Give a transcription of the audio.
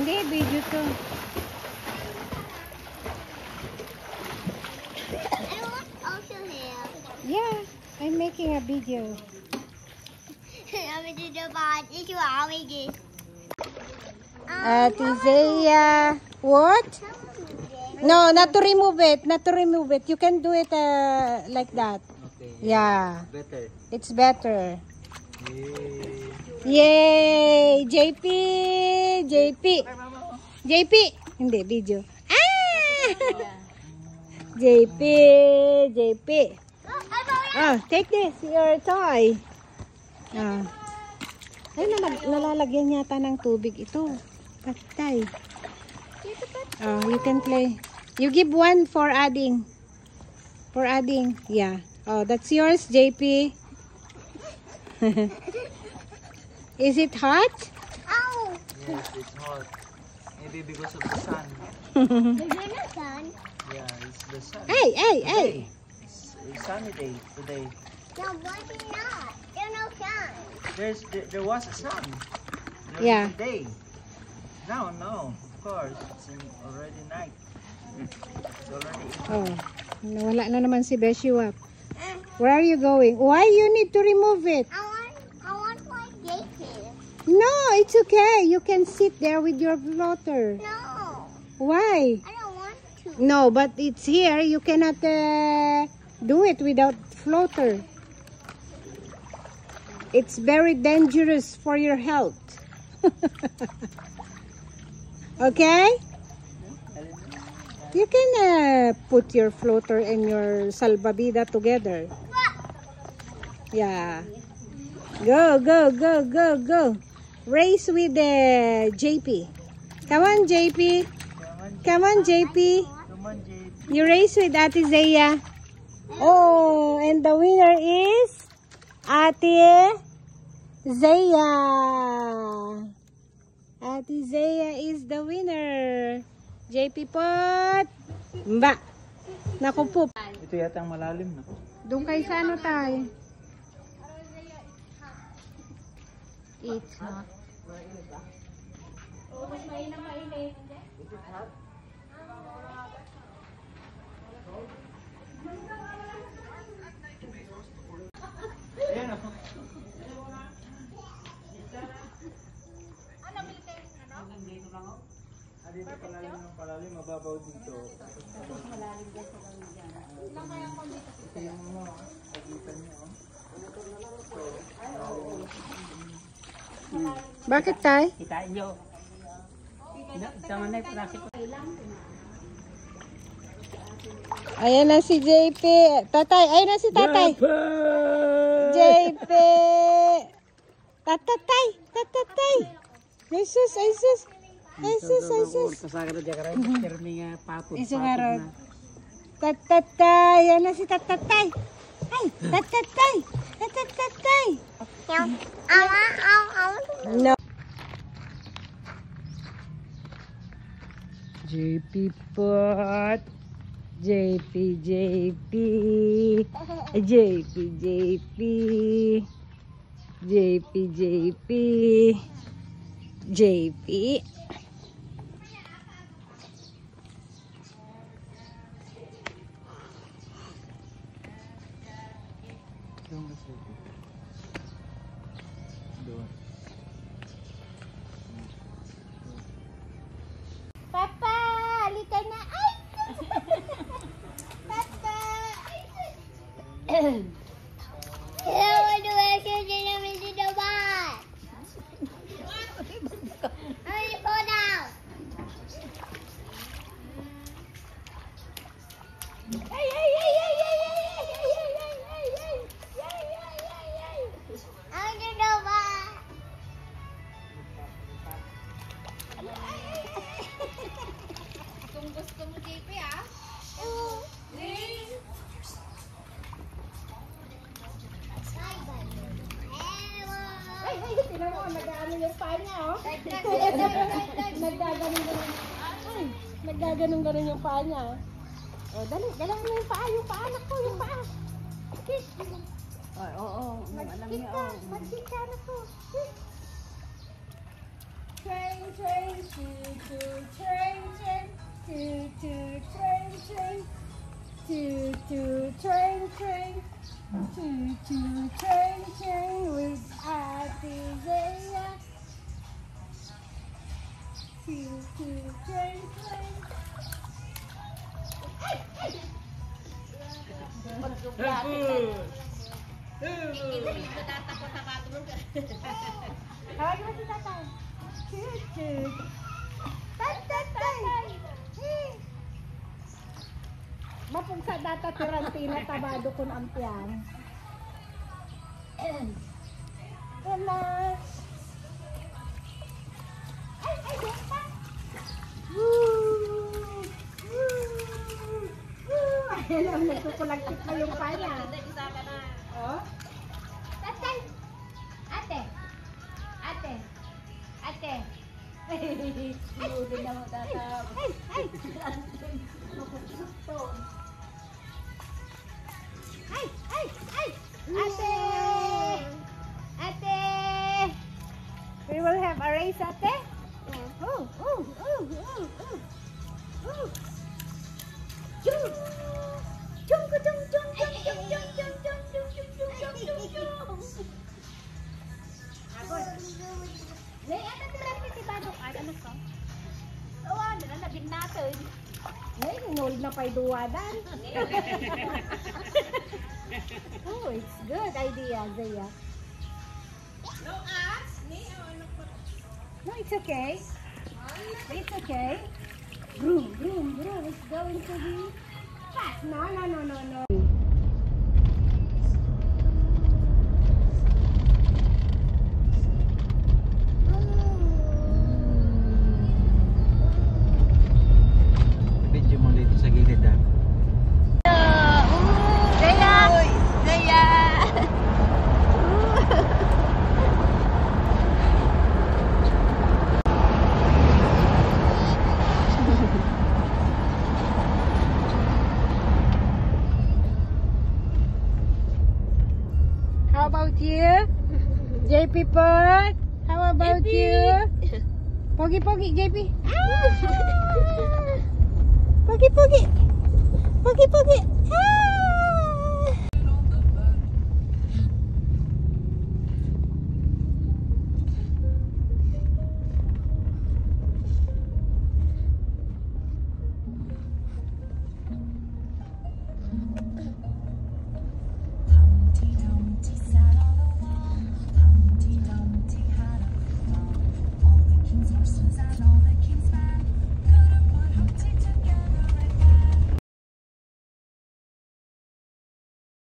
Hindi, video to. I want also here. Yeah, I'm making a video. I'm going to do bad. This is what we do. Ate Zaya. What? No, not to remove it. Not to remove it. You can do it like that. Okay. Yeah. Better. It's better. Yay. Yay! JP! JP! JP! Hindi, video. Ah! JP! JP! Ah, take this, your toy. Ah. Ay, nalalagyan yata ng tubig ito. Patay. Oh, you can play. You give one for adding. For adding. Yeah. Oh, that's yours, JP. Is it hot? Ow! Yes, it's hot. Maybe because of the sun. There's no sun. Yeah, it's the sun. Hey, hey, Today, hey. It's a sunny day today. No, but it's not. There's no sun. There was a sun. Yeah. Day. No, of course. It's already night. It's already evening. Oh, nawala na naman si Beshiwap. Where are you going? Why you need to remove it? I want my gated. No, it's okay. You can sit there with your floater. No, Why? I don't want to. No, but it's here. You cannot do it without floater. It's very dangerous for your health. Okay? You can put your floater and your salbabida together. Yeah. Go, go, go, go, go. Race with JP. Come on, JP. Come on, JP. Come on, Jade. You race with Ate Zaya. Oh, and the winner is Ate Zaya. Ate Zaya is the winner. JP pot. Mba. Naku po. Ito yata ang malalim, no? Doon kay sa ano tayo? It's not. Ayan, oh. Dito palalim ng palalim, mababaw dito. Malalim dito sa kanya dyan. Ito yung mga pagitan niya, oh. Bakit tay? Kitain nyo. Sama na yung plastic. Ayan na si JP. Tatay, ayun na si tatay. JP. Tatatay, tatatay. Jesus, Jesus. Jesus, Jesus. Kasaka na dyan karay. Termi nga papod. Iso nga ron. Tatatay. Ayan na si tatatay. Ay, tatatay. Tatatay. No. JP pot. JP, JP. JP, JP. JP, JP. JP. Doon. Papa, halika na. Ay! Papa! Hello, do I should namin si Dabat? Ay, go down. Ay, ay, ay, ay, ay, ay, ay, ay, ay, ay, ay, ay, ay, ay, ay, ay. Ay, si Dabat. Kung gusto mo, JP, ah. Ay, ay, tinan mo, nag-ano yung paa niya, oh. Naggaganong-ganon. Ay, naggaganong-ganon yung paa niya. Oh, dali, galang mo yung paa, anak ko, yung paa. Kiss. Oo, alam niya. Mag-kiss ka, anak ko. Kiss. train, train, choo-choo, train, train, choo-choo, train, train, choo-choo, train, train, choo-choo, train, train with Ate Zaya. Choo-choo, train, train. Tawagin mo si tatay. Choo-choo. Tatay. Mapugsa data tirantina tabado kun ampiang. Relax. Ay, basta. Alam, nagkukulagkit na yung panya. Oh? Tatay. Ate. Lulod na mo tatap. Ay. Ate. We will have a race, ate? Oh. Lay, ata tiras ni si Badok. Ano ko? Awan, nalabing natin. Lay, nunod na pa'y duwadan. Oh, it's good idea, Zaya. No, it's okay. It's okay. Vroom. It's going to be fast. No. Video mo dito sa gilid ah. Zaya. How about you? JP Pot? How about you? Pogi, JP. Pogi. All the kings' horses and all